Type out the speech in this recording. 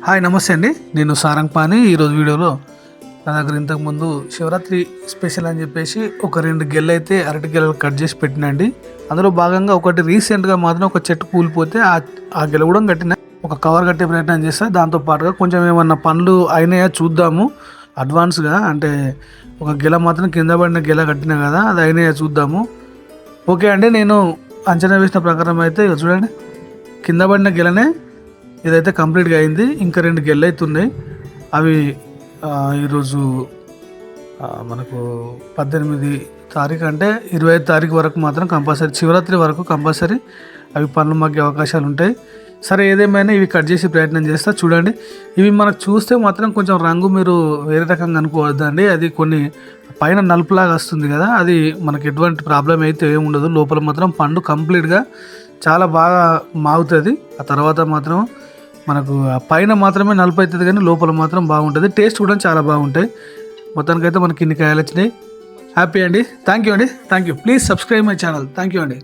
Hi నమస్తే అండి, నేను సారంగపాణి. ఈరోజు వీడియోలో నా దగ్గర ఇంతకుముందు శివరాత్రి స్పెషల్ అని చెప్పేసి ఒక 2 గెలలు అయితే అరటి గెలలు కట్ చేసి పెట్టినండి. అందులో భాగంగా ఒకటి రీసెంట్గా మాత్రం ఒక చెట్టు కూలిపోతే ఆ గెల కూడా కట్టిన, ఒక కవర్ కట్టే ప్రయత్నం చేస్తా. దాంతోపాటుగా కొంచెం ఏమన్నా పనులు అయినాయా చూద్దాము అడ్వాన్స్గా. అంటే ఒక గెల మాత్రం కింద పడిన గెల కట్టినా కదా, అది అయినాయా చూద్దాము. ఓకే అండి, నేను అంచనా వేసిన ప్రకారం అయితే చూడండి, కింద పడిన గెలనే ఇదైతే కంప్లీట్గా అయింది. ఇంకా 2 గెలలు అయితే ఉన్నాయి. అవి ఈరోజు మనకు 18 తారీఖు అంటే 25 తారీఖు వరకు మాత్రం కంపల్సరీ, శివరాత్రి వరకు కంపల్సరీ అవి పనులు మగ్గే అవకాశాలు ఉంటాయి. సరే, ఏదేమైనా ఇవి కట్ చేసి ప్రయత్నం చేస్తా. చూడండి, ఇవి మనకు చూస్తే మాత్రం కొంచెం రంగు మీరు వేరే రకంగా అనుకోవద్దండి. అది కొన్ని పైన నలుపులాగా వస్తుంది కదా, అది మనకి ఎటువంటి ప్రాబ్లం అయితే ఏమి ఉండదు. లోపల మాత్రం పండు కంప్లీట్గా చాలా బాగా మాగుతుంది. ఆ తర్వాత మాత్రం మనకు ఆ పైన మాత్రమే నలుపు అవుతుంది, కానీ లోపల మాత్రం బాగుంటుంది. టేస్ట్ కూడా చాలా బాగుంటాయి. మొత్తానికైతే మనకి ఇన్ని కాయలు వచ్చినాయి. హ్యాపీ అండి. థ్యాంక్ యూ అండి. Thank you. Please subscribe my channel. Thank you అండి.